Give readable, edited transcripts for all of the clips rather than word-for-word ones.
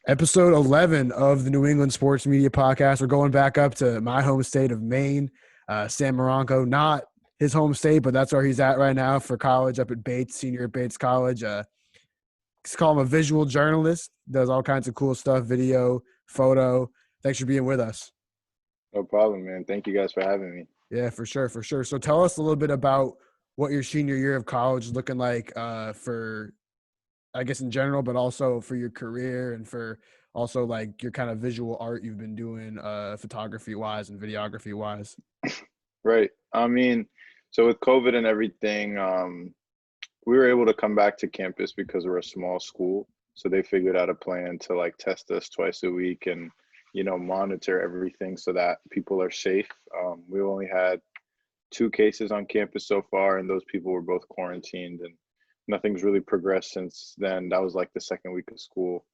Episode 11 of the New England Sports Media Podcast. We're going back up to my home state of Maine. Sam Mironko, not his home state, but that's where he's at right now for college up at Bates, senior at Bates College. Let's call him a visual journalist, does all kinds of cool stuff, video, photo. Thanks for being with us. No problem, man. Thank you guys for having me. Yeah, for sure, for sure. So tell us a little bit about what your senior year of college is looking like for, I guess, in general, but also for your career and for also like your kind of visual art you've been doing photography wise and videography wise. Right. So with COVID and everything, we were able to come back to campus because we're a small school. So they figured out a plan to like test us twice a week and, monitor everything so that people are safe. We only had 2 cases on campus so far, and those people were both quarantined, and nothing's really progressed since then. That was like the second week of school.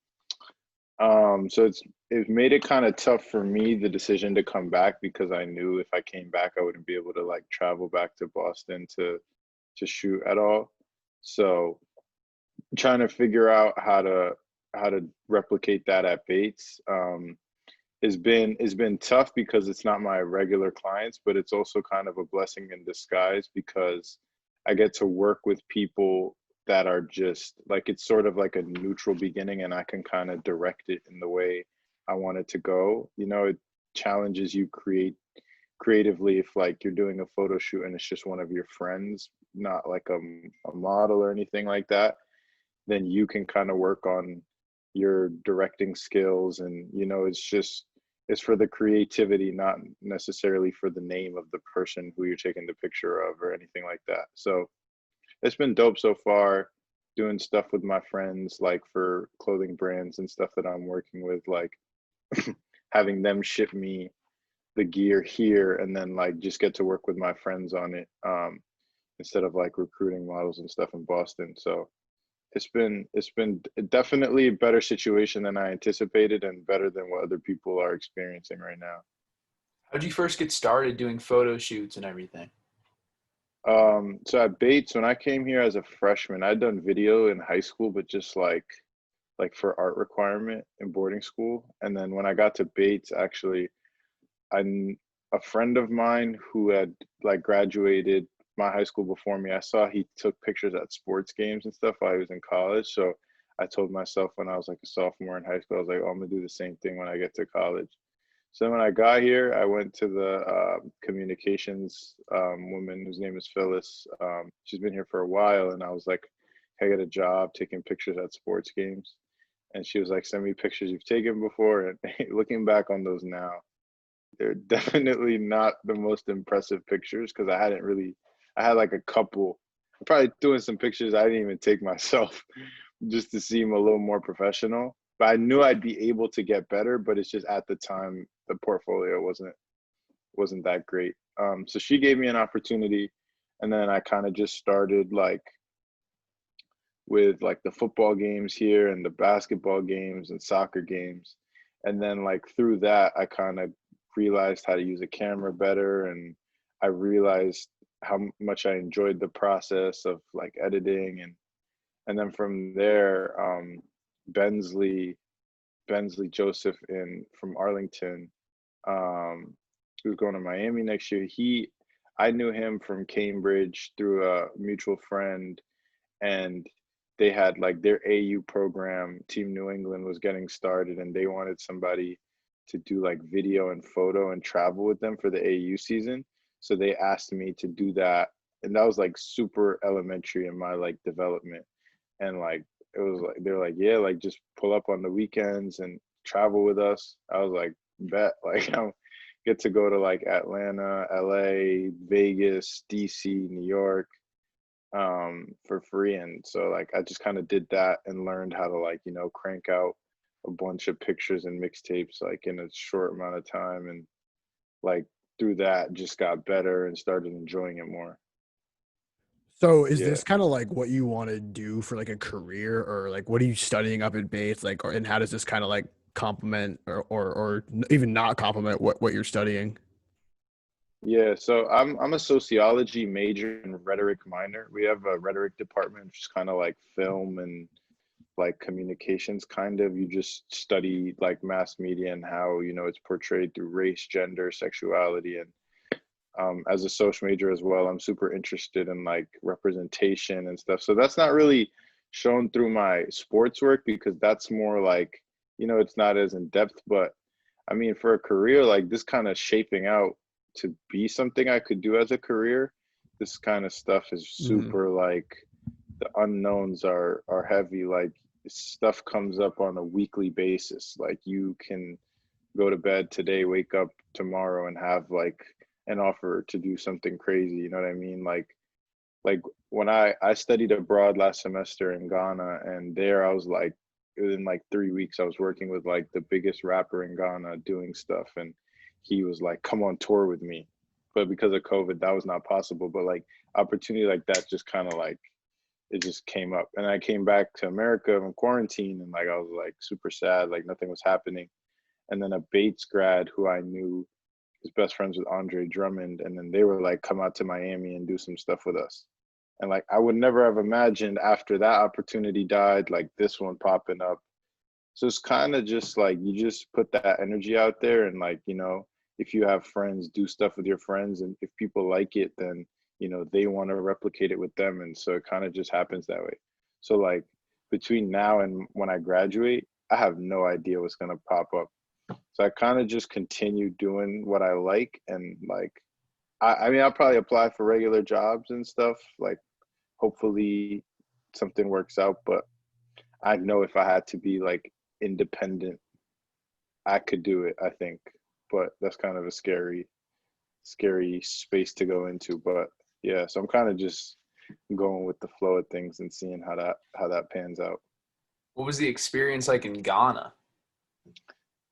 So it's made it kind of tough for me, the decision to come back, because I knew if I came back, I wouldn't be able to like travel back to Boston to shoot at all. So trying to figure out how to replicate that at Bates has been tough because it's not my regular clients, but it's also kind of a blessing in disguise because I get to work with people that are just like, it's sort of like a neutral beginning, and I can kind of direct it in the way I want it to go. It challenges you creatively if like you're doing a photo shoot and it's just one of your friends, not like a model or anything like that, then you can kind of work on your directing skills. And it's for the creativity, not necessarily for the name of the person who you're taking the picture of or anything like that. So it's been dope so far, doing stuff with my friends, like for clothing brands and stuff that I'm working with, like having them ship me the gear here and then like just get to work with my friends on it, instead of like recruiting models and stuff in Boston. So it's been definitely a better situation than I anticipated, and better than what other people are experiencing right now. How'd you first get started doing photo shoots and everything? So at Bates, when I came here as a freshman, I'd done video in high school, but just like for art requirement in boarding school. And then when I got to Bates, actually, a friend of mine who had like graduated my high school before me, I saw he took pictures at sports games and stuff while he was in college. So I told myself when I was like a sophomore in high school, I was like, oh, I'm gonna do the same thing when I get to college. So when I got here, I went to the communications woman whose name is Phyllis. She's been here for a while, and I was like, "Can I get a job taking pictures at sports games?" And she was like, "Send me pictures you've taken before." And looking back on those now, they're definitely not the most impressive pictures because I had like a couple, probably doing some pictures I didn't even take myself just to seem a little more professional. But I knew I'd be able to get better, but it's just at the time the portfolio wasn't that great. So she gave me an opportunity, and then I kind of just started like with like the football games here and the basketball games and soccer games. And then like through that, I kind of realized how to use a camera better, and I realized how much I enjoyed the process of like editing. And then from there, Bensley Joseph from Arlington, who's going to Miami next year. I knew him from Cambridge through a mutual friend, and they had like their AU program, Team New England was getting started, and they wanted somebody to do like video and photo and travel with them for the AU season. So they asked me to do that, and that was like super elementary in my like development. And like it was like they're like, yeah, like just pull up on the weekends and travel with us. I was like, bet. Like I get to go to like Atlanta, LA, Vegas, DC, New York, for free. And so like I just kind of did that and learned how to like, crank out a bunch of pictures and mixtapes like in a short amount of time. And like through that just got better and started enjoying it more. So is Yeah. this kind of like what you want to do for like a career, or like what are you studying up at Bates, like, and how does this kind of like complement or even not complement what you're studying? Yeah, so I'm a sociology major and rhetoric minor. We have a rhetoric department, which is kind of like film and like communications kind of. You just study like mass media and how, you know, it's portrayed through race, gender, sexuality. And as a social major as well, I'm super interested in like representation and stuff. So that's not really shown through my sports work because that's more like, you know, it's not as in depth. But I mean, for a career like this kind of shaping out to be something I could do as a career, this kind of stuff is Mhm. super like the unknowns are heavy. Like stuff comes up on a weekly basis. Like you can go to bed today, wake up tomorrow and have like an offer to do something crazy. You know what I mean? Like when I studied abroad last semester in Ghana, and there I was like within like 3 weeks I was working with like the biggest rapper in Ghana doing stuff, and he was like, "Come on tour with me," but because of COVID, that was not possible. But like opportunity like that just kind of like it just came up, and I came back to America in quarantine, and like I was like super sad, like nothing was happening. And then a Bates grad who I knew is best friends with Andre Drummond, and then they were like, "Come out to Miami and do some stuff with us." And like I would never have imagined after that opportunity died, like this one popping up. So it's kind of just like you just put that energy out there, and like, you know, if you have friends, do stuff with your friends, and if people like it, then you know they want to replicate it with them, and so it kind of just happens that way. So like between now and when I graduate, I have no idea what's gonna pop up. So I kind of just continue doing what I like, and like I mean I'll probably apply for regular jobs and stuff. Like hopefully something works out, but I know if I had to be like independent, I could do it, I think. But that's kind of a scary space to go into. But yeah, so I'm kind of just going with the flow of things and seeing how that pans out. What was the experience like in Ghana?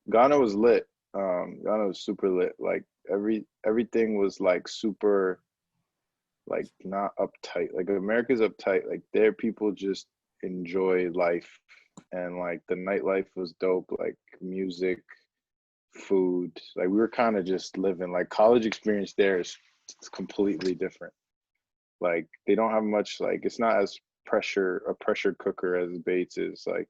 Ghana was lit. Ghana was super lit. Like everything was like super like not uptight. Like America's uptight. Like there people just enjoy life, and like the nightlife was dope. Like music, food. Like we were kind of just living. Like college experience there is it's completely different. Like they don't have much. Like it's not as pressure cooker as Bates is. Like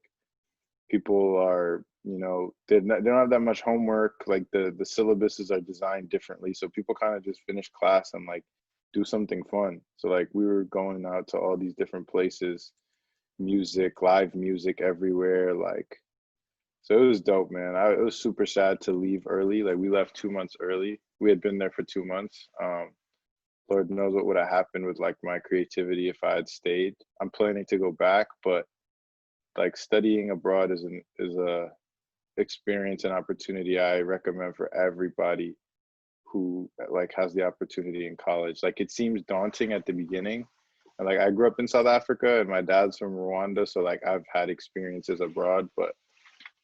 people are, you know, they don't have that much homework. Like the syllabuses are designed differently, so people kind of just finish class and like do something fun. So like we were going out to all these different places, music, live music everywhere. Like so it was dope, man. It was super sad to leave early. Like we left 2 months early. We had been there for 2 months. Lord knows what would have happened with like my creativity if I had stayed. I'm planning to go back, but like studying abroad is a experience and opportunity I recommend for everybody who like has the opportunity in college. Like it seems daunting at the beginning. And like I grew up in South Africa and my dad's from Rwanda, so like I've had experiences abroad, but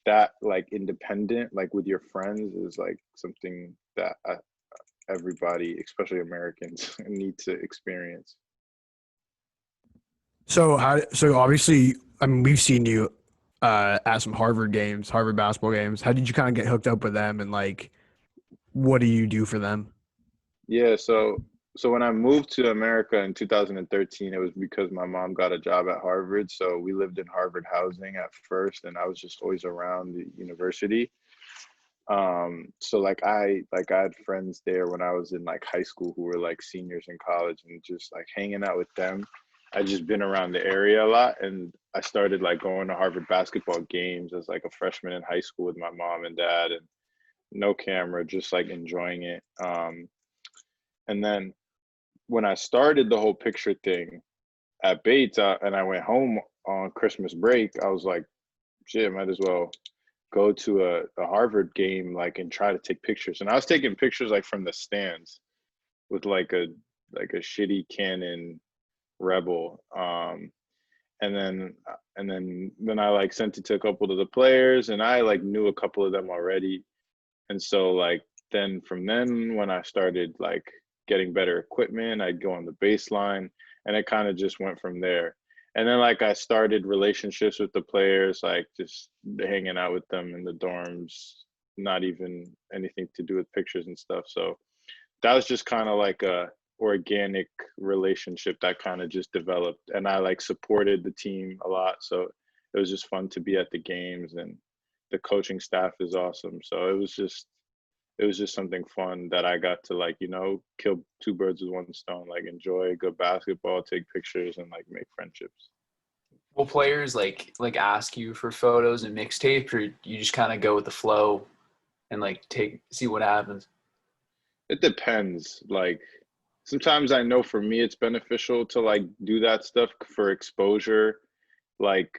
that like independent, like with your friends, is like something that everybody, especially Americans, need to experience. So obviously, I mean, we've seen you at some Harvard games, Harvard basketball games. How did you kind of get hooked up with them, and like, what do you do for them? Yeah, so when I moved to America in 2013, it was because my mom got a job at Harvard. So we lived in Harvard housing at first, and I was just always around the university. So like I had friends there when I was in like high school who were like seniors in college, and just like hanging out with them. I just been around the area a lot, and I started like going to Harvard basketball games as like a freshman in high school with my mom and dad, and no camera, just like enjoying it. And then when I started the whole picture thing at Bates, and I went home on Christmas break, I was like, shit, might as well go to a Harvard game, like, and try to take pictures. And I was taking pictures like from the stands with like a shitty Canon Rebel. And then I like sent it to a couple of the players, and I like knew a couple of them already. And so like then when I started like getting better equipment, I'd go on the baseline, and it kind of just went from there. And then like I started relationships with the players, like just hanging out with them in the dorms, not even anything to do with pictures and stuff. So that was just kind of like a organic relationship that kind of just developed, and I like supported the team a lot. So it was just fun to be at the games, and the coaching staff is awesome. So it was just something fun that I got to, like, kill two birds with one stone, like enjoy good basketball, take pictures, and like make friendships. Will players like ask you for photos and mixtapes, or you just kind of go with the flow and like see what happens? It depends. Like sometimes I know for me it's beneficial to like do that stuff for exposure. Like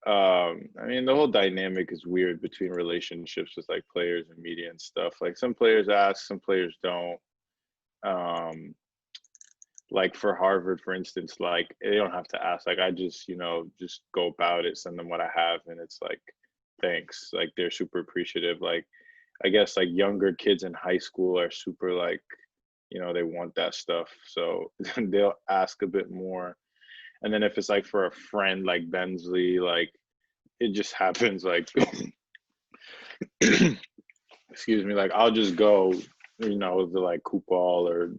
I mean the whole dynamic is weird between relationships with like players and media and stuff. Like some players ask, some players don't. Um like for Harvard, for instance, like they don't have to ask. Like I just, just go about it, send them what I have, and it's like, thanks. Like they're super appreciative. Like I guess like younger kids in high school are super like, they want that stuff. So they'll ask a bit more. And then if it's like for a friend like Bensley, like it just happens like excuse me, like I'll just go, to like Coupal, or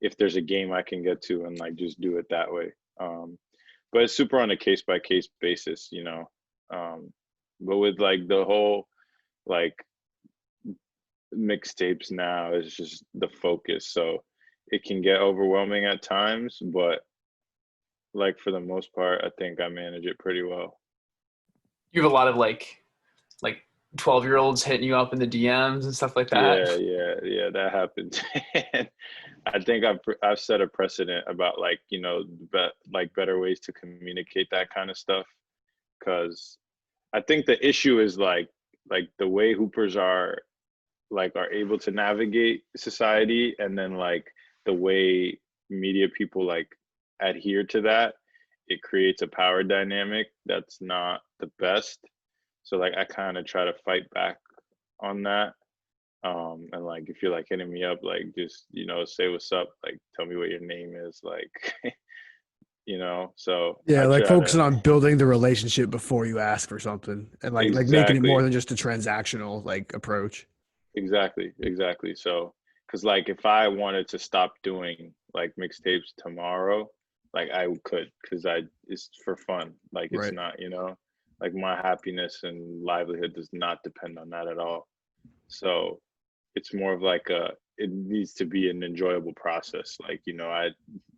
if there's a game I can get to, and like just do it that way. But it's super on a case by case basis, but with like the whole like mixtapes now is just the focus. So it can get overwhelming at times, but like for the most part, I think I manage it pretty well. You have a lot of like 12-year-olds hitting you up in the DMs and stuff like that. Yeah, that happens. And I think I've set a precedent about like, like better ways to communicate that kind of stuff. Cause I think the issue is like the way hoopers are able to navigate society, and then like the way media people like adhere to that, it creates a power dynamic that's not the best. So like I kind of try to fight back on that. And like if you're like hitting me up, like just say what's up, like tell me what your name is, like so Yeah, I like try focusing to. on building the relationship before you ask for something, and like making it more Exactly. than just a transactional like approach. Exactly. So, because like if I wanted to stop doing like mixtapes tomorrow, like I could, because it's for fun. Like it's Right. not, like my happiness and livelihood does not depend on that at all. So it's more of like it needs to be an enjoyable process. Like, I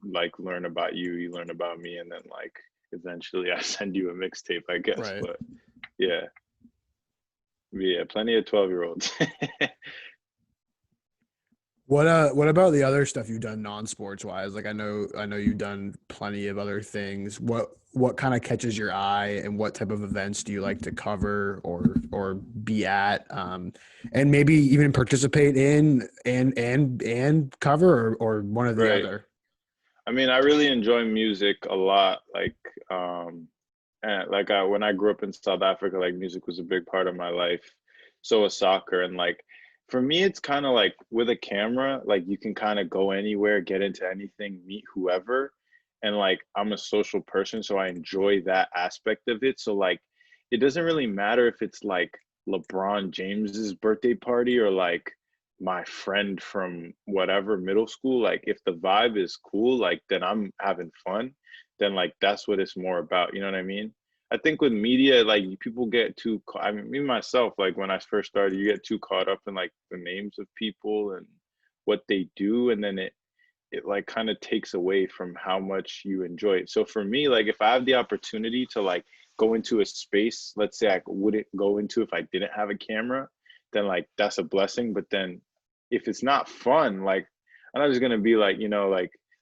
like learn about you, you learn about me, and then like eventually I send you a mixtape, I guess. Right. But yeah, plenty of 12-year-olds. What about the other stuff you've done non-sports wise? Like I know you've done plenty of other things. What kind of catches your eye, and what type of events do you like to cover or be at? And maybe even participate in and cover, or one or the Right. other. I mean, I really enjoy music a lot. Like, and like when I grew up in South Africa, like music was a big part of my life. So was soccer, and like for me, it's kind of like with a camera, like you can kind of go anywhere, get into anything, meet whoever, and like I'm a social person, so I enjoy that aspect of it. So like, it doesn't really matter if it's like LeBron James's birthday party or like my friend from whatever middle school. Like if the vibe is cool, like then I'm having fun, then like that's what it's more about, you know what I mean? I think with media, like people get too I mean, me myself, like when I first started, you get too caught up in like the names of people and what they do, and then it like kind of takes away from how much you enjoy it. So for me, like if I have the opportunity to like go into a space, let's say I wouldn't go into if I didn't have a camera, then like that's a blessing. But then if it's not fun, like I'm not just gonna be like,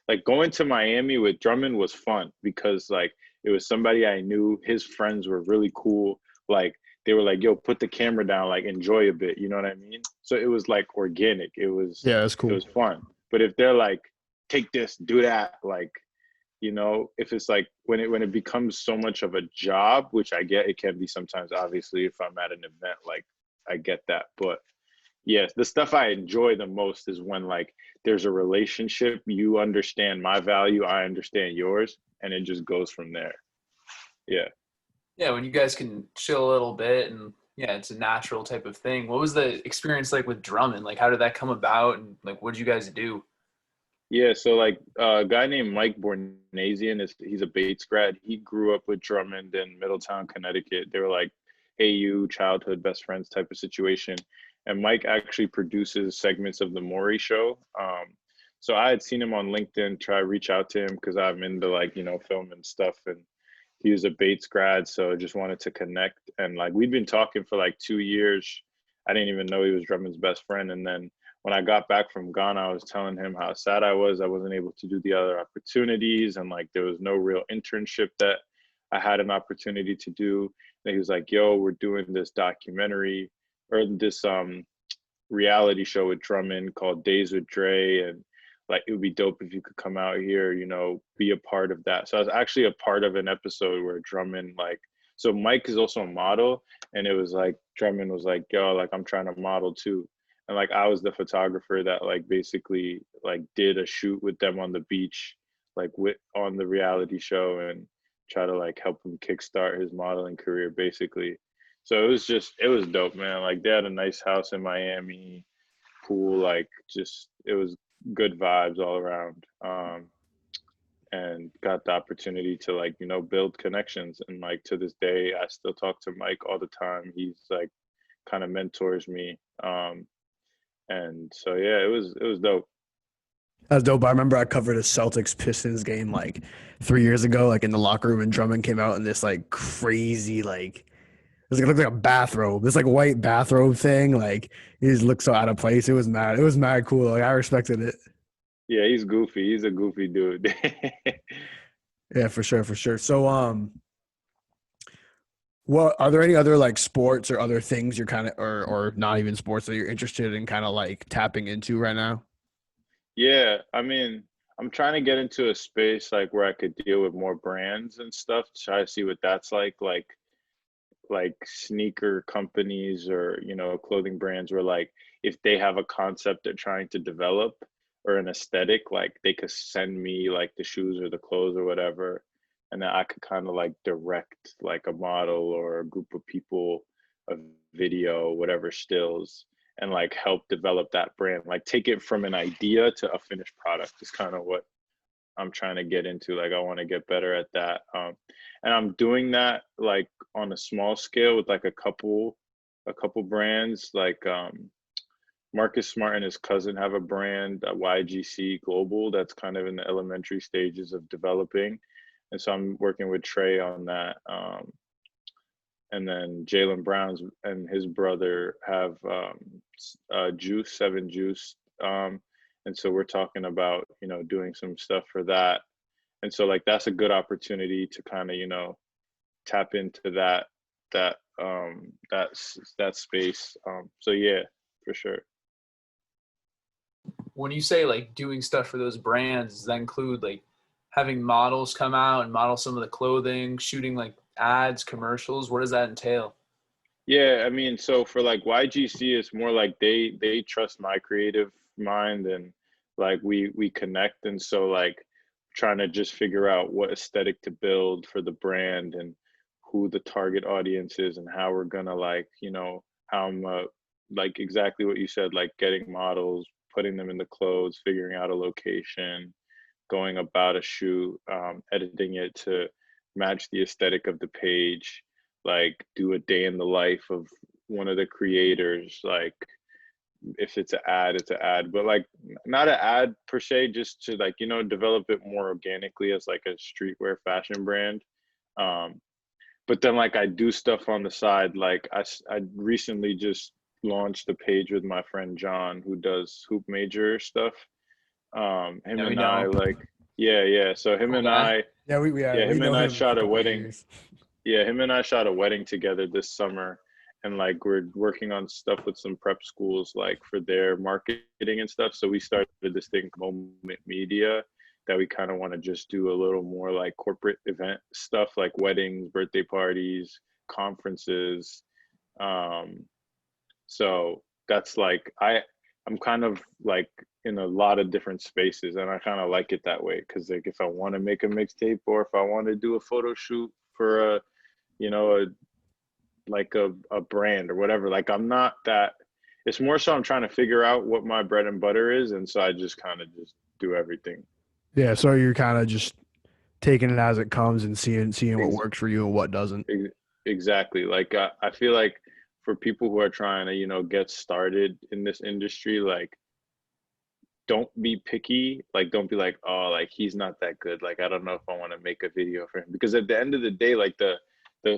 like going to Miami with Drummond was fun because like it was somebody I knew, his friends were really cool. Like they were like, yo, put the camera down, like enjoy a bit, you know what I mean? So it was like organic. Yeah, that's It cool. was fun. But if they're like, take this, do that, like, if it's like when it becomes so much of a job, which I get, it can be sometimes, obviously, if I'm at an event, like I get that. But yes, the stuff I enjoy the most is when like there's a relationship, you understand my value, I understand yours, and it just goes from there. Yeah. Yeah, when you guys can chill a little bit, and yeah, it's a natural type of thing. What was the experience like with Drummond? Like how did that come about, and like what did you guys do? Yeah, so like a guy named Mike Bornasian he's a Bates grad. He grew up with Drummond in Middletown, Connecticut. They were like AU childhood best friends type of situation. And Mike actually produces segments of the Maury show. So I had seen him on LinkedIn, try to reach out to him because I'm into like, film and stuff. And he was a Bates grad, so I just wanted to connect. And like we'd been talking for like 2 years. I didn't even know he was Drummond's best friend. And then when I got back from Ghana, I was telling him how sad I was. I wasn't able to do the other opportunities, and like there was no real internship that I had an opportunity to do. And he was like, "Yo, we're doing this documentary or this reality show with Drummond called Days with Dre, and like it would be dope if you could come out here, be a part of that." So I was actually a part of an episode where Drummond so Mike is also a model, and it was like Drummond was like, "Yo, like I'm trying to model too." And like I was the photographer that like basically like did a shoot with them on the beach, like on the reality show, and try to like help him kickstart his modeling career basically. So it was dope, man. Like they had a nice house in Miami, pool, like just it was good vibes all around. And got the opportunity to like, build connections. And like to this day, I still talk to Mike all the time. He's like kind of mentors me. And so yeah, it was dope. That's dope. I remember I covered a Celtics Pistons game like 3 years ago, like in the locker room, and Drummond came out in this like crazy it looked like a bathrobe. This like white bathrobe thing. Like he just looked so out of place. It was mad. It was mad cool. Like I respected it. Yeah, he's goofy. He's a goofy dude. Yeah, for sure, for sure. So what are there any other like sports or other things you're kind of or not even sports that you're interested in kind of like tapping into right now? Yeah, I mean, I'm trying to get into a space like where I could deal with more brands and stuff, try to see what that's like sneaker companies or clothing brands where like if they have a concept they're trying to develop or an aesthetic, like they could send me like the shoes or the clothes or whatever, and then I could kind of like direct like a model or a group of people, a video, whatever stills, and like help develop that brand, like take it from an idea to a finished product is kind of what I'm trying to get into. Like I want to get better at that. And I'm doing that like on a small scale with like a couple brands. Like Marcus Smart and his cousin have a brand, YGC Global, that's kind of in the elementary stages of developing. And so I'm working with Trey on that. And then Jalen Brown's and his brother have Juice, Seven Juice. And so we're talking about, doing some stuff for that. And so like that's a good opportunity to kind of, tap into that space. So yeah, for sure. When you say like doing stuff for those brands, does that include like having models come out and model some of the clothing, shooting like ads, commercials? What does that entail? Yeah, I mean, so for like YGC, it's more like they trust my creative mind, and like we connect, and so like trying to just figure out what aesthetic to build for the brand and who the target audience is and how we're gonna like, how I'm like exactly what you said, like getting models, putting them in the clothes, figuring out a location, going about a shoot, editing it to match the aesthetic of the page, like do a day in the life of one of the creators, like if it's an ad, it's an ad, but like not an ad per se, just to like, develop it more organically as like a streetwear fashion brand. Um, but then like I do stuff on the side. Like I recently just launched a page with my friend John who does Hoop Major stuff. Him No, we and I don't. like, yeah. So him Cool and guy. I, Yeah, yeah, we him know and I him for a shot a couple of wedding. years. Yeah, him and I shot a wedding together this summer, and like we're working on stuff with some prep schools, like for their marketing and stuff. So we started this thing called Moment Media that we kind of want to just do a little more like corporate event stuff, like weddings, birthday parties, conferences. Um, so that's like I'm kind of like in a lot of different spaces, and I kind of like it that way because like if I want to make a mixtape or if I want to do a photo shoot for a you know a like a brand or whatever, like I'm not that. It's more so I'm trying to figure out what my bread and butter is, and so I just kind of just do everything. Yeah, so you're kind of just taking it as it comes and seeing what works for you and what doesn't. Exactly. Like I feel like for people who are trying to, get started in this industry, like don't be picky. Like don't be like, oh, like he's not that good. Like I don't know if I want to make a video for him. Because at the end of the day, like the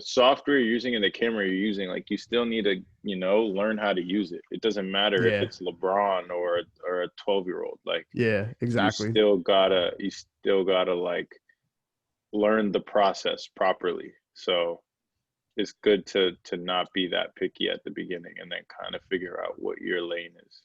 software you're using and the camera you're using, like you still need to, learn how to use it. It doesn't matter if Yeah. it's LeBron or a 12-year-old. Like Yeah, exactly. you still gotta like learn the process properly. So it's good to not be that picky at the beginning and then kind of figure out what your lane is.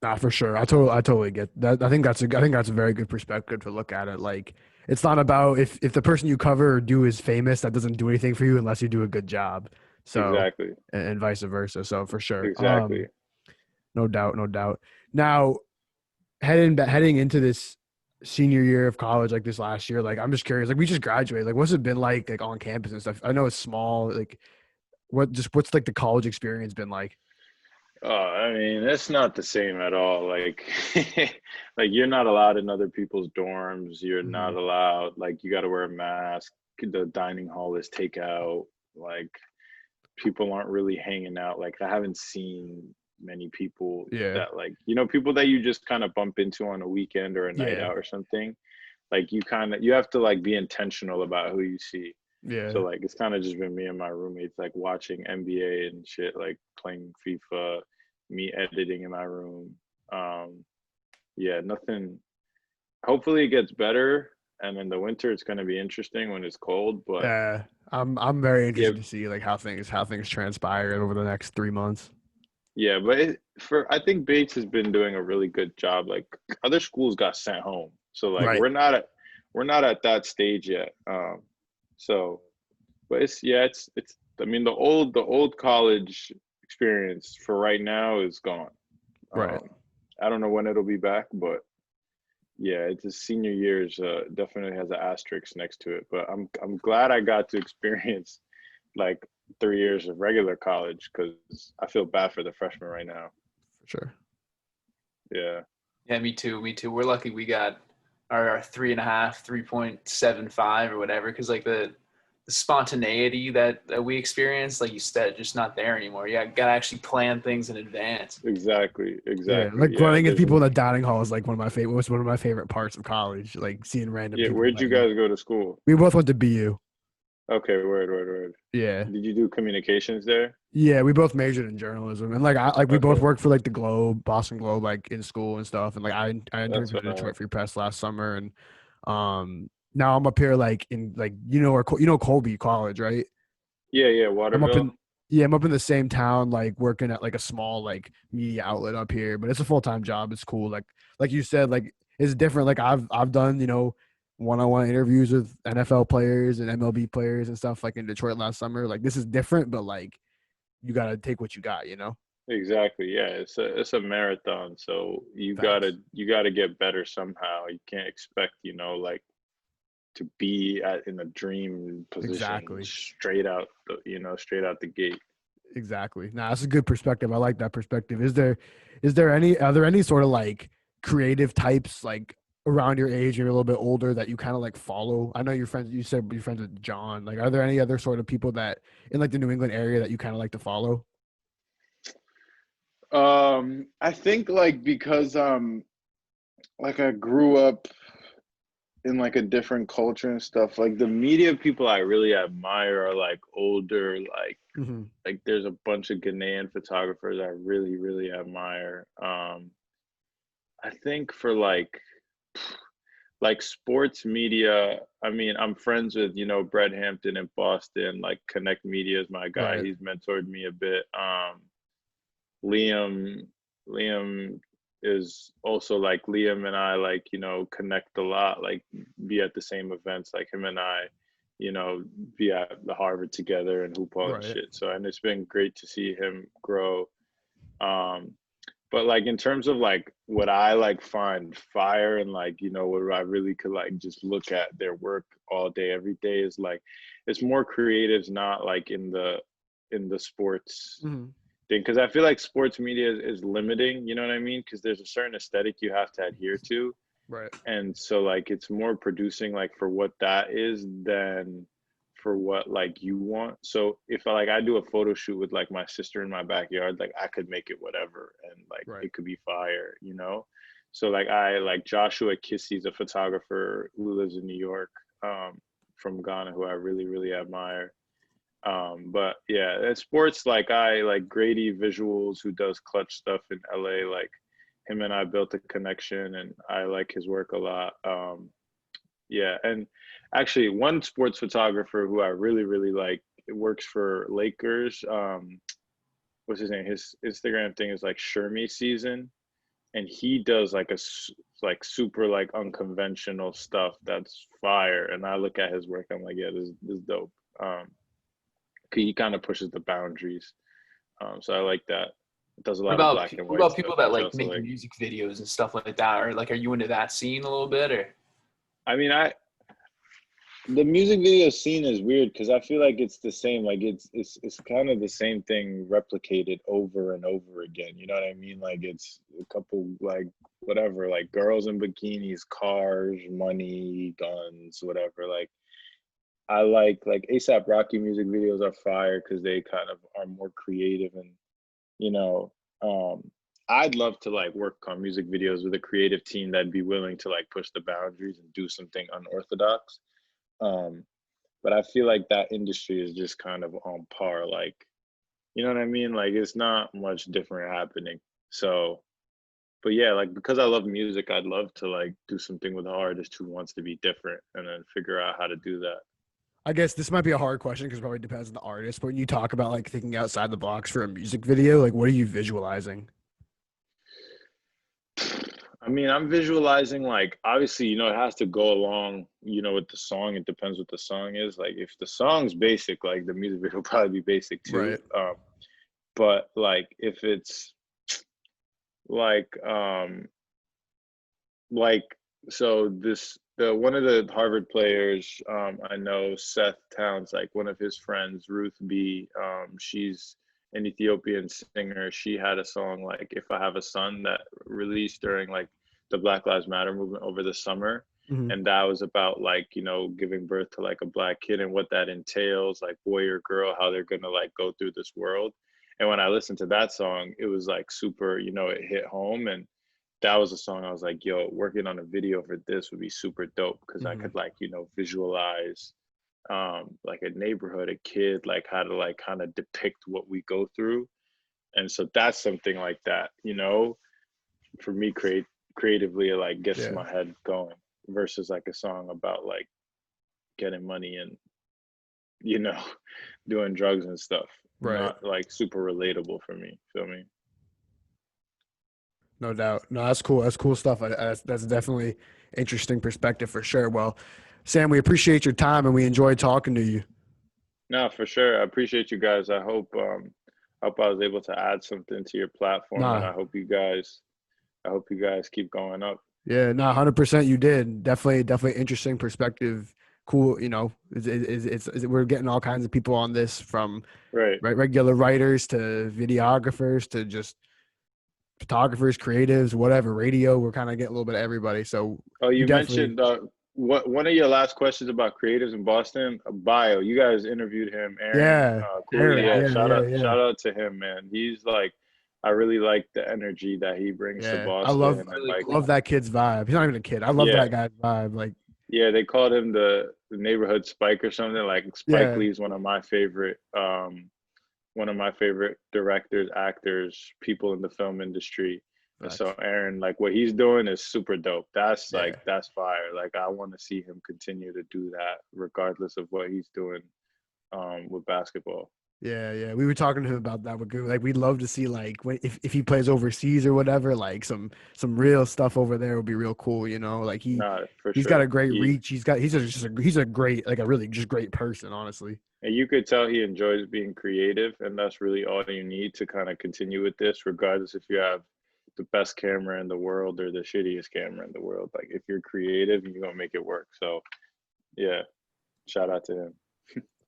Nah, for sure. I totally get that. I think that's a very good perspective to look at it. Like it's not about if the person you cover or do is famous, that doesn't do anything for you unless you do a good job. So Exactly. and vice versa. So for sure. Exactly. No doubt, no doubt. Now heading into this senior year of college, like this last year, like I'm just curious. Like we just graduated. Like what's it been like on campus and stuff? I know it's small. Like what's like the college experience been like? Oh, I mean, it's not the same at all. Like, like you're not allowed in other people's dorms. You're not Mhm. allowed. Like, you got to wear a mask. The dining hall is takeout. Like, people aren't really hanging out. Like, I haven't seen many people Yeah. that like, people that you just kind of bump into on a weekend or a night Yeah. out or something. Like, you have to like be intentional about who you see. So Yeah. like it's kind of just been me and my roommates like watching NBA and shit, like playing FIFA, me editing in my room. Um, yeah, nothing. Hopefully it gets better, and in the winter it's gonna be interesting when it's cold. But I'm very yeah, interested to see like how things transpire over the next 3 months. yeah. But I think Bates has been doing a really good job. Like other schools got sent home, so like Right. we're not at that stage yet. So but it's I mean the old college experience for right now is gone. Right. I don't know when it'll be back, but yeah, it's a senior years definitely has an asterisk next to it. But I'm glad I got to experience like 3 years of regular college because I feel bad for the freshmen right now. For sure. Yeah. Yeah, me too. Me too. We're lucky we got our 3.5, 3.75 or whatever, because like the spontaneity that we experienced, like you said, just not there anymore. You gotta actually plan things in advance. Exactly. Yeah, Exactly. like Yeah. running into people in the dining hall is like one of my favorite parts of college. Like seeing random Yeah. people Where'd that you guys go to school? we both went to BU. Okay. Word. Yeah, Did you do communications there? yeah, we both majored in journalism, and we both Okay. worked for like the Globe, Boston Globe, like in school and stuff. And like I interned That's for the fine. Detroit Free Press last summer, and now I'm up here like in like where Colby College, right? Yeah. I'm up Waterville. in yeah, I'm up in the same town, like working at like a small like media outlet up here, but it's a full-time job. It's cool. Like you said, like it's different. Like I've done, one-on-one interviews with NFL players and MLB players and stuff like in Detroit last summer. Like this is different, but like you gotta take what you got. Exactly. Yeah, it's a marathon, so you gotta Facts. you gotta get better somehow. You can't expect, like to be in a dream position Exactly. straight out the gate. Exactly. Nah, that's a good perspective. I like that perspective. Are there any sort of like creative types like around your age, you're a little bit older that you kind of like follow? I know you said you're friends with John. Like, are there any other sort of people that in like the New England area that you kind of like to follow? I think like because like I grew up in like a different culture and stuff. Like the media people I really admire are like older, Hmm. like there's a bunch of Ghanaian photographers I really, really admire. I think for like sports media, I mean, I'm friends with, Brett Hampton in Boston, like Connect Media is my guy. Right. He's mentored me a bit. Liam, Liam is also like Liam and I like, connect a lot, like be at the same events, like him and I, be at the Harvard together and hoop ball and Right. shit. So, and it's been great to see him grow. Um, but like in terms of like what I like find fire and like, what I really could like just look at their work all day, every day is like it's more creatives, not like in the sports Hmm. thing. Cause I feel like sports media is limiting, you know what I mean? Cause there's a certain aesthetic you have to adhere to. Right. And so like it's more producing like for what that is than for what like you want. So if I do a photo shoot with like my sister in my backyard, like I could make it whatever and like Right. it could be fire, you know? So like I like Joshua Kissie's a photographer who lives in New York, from Ghana, who I really, really admire. But yeah, it's sports. Like I like Grady Visuals, who does clutch stuff in LA. Like him and I built a connection, and I like his work a lot. Yeah, and actually, one sports photographer who I really, really like, it works for Lakers. What's his name? His Instagram thing is like Shermy Season, and he does like like super like unconventional stuff that's fire. And I look at his work, I'm like, yeah, this is dope. He kind of pushes the boundaries. So I like that. It does a What lot of about black and what white about stuff, people that which I like also make like. music videos and stuff like that? Or like, are you into that scene a little bit? Or I mean, the music video scene is weird because I feel like it's the same. Like it's kind of the same thing replicated over and over again. You know what I mean? Like it's a couple like whatever, like girls in bikinis, cars, money, guns, whatever. Like I like ASAP Rocky music videos are fire because they kind of are more creative and you know, um, I'd love to like work on music videos with a creative team that'd be willing to like push the boundaries and do something unorthodox. Um, but I feel like that industry is just kind of on par. Like, you know what I mean? Like, it's not much different happening. So, but yeah, like because I love music, I'd love to like do something with an artist who wants to be different and then figure out how to do that. I guess this might be a hard question because it probably depends on the artist. But when you talk about like thinking outside the box for a music video, like what are you visualizing? I mean, I'm visualizing like obviously, it has to go along, with the song. It depends what the song is. Like if the song's basic, like the music video will probably be basic too. Right. But like if it's like like so this the one of the Harvard players, I know Seth Towns, like one of his friends, Ruth B, she's an Ethiopian singer. She had a song like If I Have a Son that released during like the Black Lives Matter movement over the summer. Hmm. And that was about like, giving birth to like a black kid and what that entails, like boy or girl, how they're gonna like go through this world. And when I listened to that song, it was like super, it hit home. And that was a song I was like, yo, working on a video for this would be super dope because I Hmm. could like, visualize like a neighborhood, a kid, like how to like kind of depict what we go through. And so that's something like that, for me creatively, it like gets Yeah. my head going versus like a song about like getting money and, you know, doing drugs and stuff. Right. Not like super relatable for me. Feel me? No doubt. No, that's cool. That's cool stuff. That's definitely interesting perspective for sure. Well, Sam, we appreciate your time and we enjoyed talking to you. No, for sure. I appreciate you guys. I hope I was able to add something to your platform, and Nah. I hope you guys keep going up. Yeah, no, 100% you did. Definitely interesting perspective. Cool, we're getting all kinds of people on this from Right. regular writers to videographers to just photographers, creatives, whatever, radio. We're kind of getting a little bit of everybody. So Oh, you you definitely, mentioned what one of your last questions about creatives in Boston, Bio. You guys interviewed him, Aaron yeah, Cooley. Aaron, Yeah, yeah. shout out to him, man. He's like, I really like the energy that he brings to Yeah, I Boston, and really like, cool. love that kid's vibe. He's not even a kid. I love yeah, that guy's vibe. Like, yeah. They called him the neighborhood Spike or something. Like Spike yeah, Lee's one of my favorite directors, actors, people in the film industry. And so facts. Aaron, like what he's doing is super dope. That's like Yeah. that's fire. Like I want to see him continue to do that regardless of what he's doing with basketball. Yeah. We were talking to him about that. Like, we'd love to see like when if he plays overseas or whatever, like some real stuff over there would be real cool. Like Nah, for he's got sure. a great He reach. He's a great like a really just great person, honestly. and you could tell he enjoys being creative, and that's really all you need to kind of continue with this, regardless if you have the best camera in the world or the shittiest camera in the world. Like if you're creative, you're gonna make it work. So yeah, shout out to him.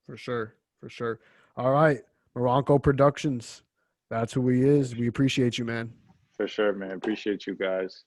For sure. For sure. All right, Mironko Productions. That's who he is. We appreciate you, man. For sure, man. Appreciate you guys.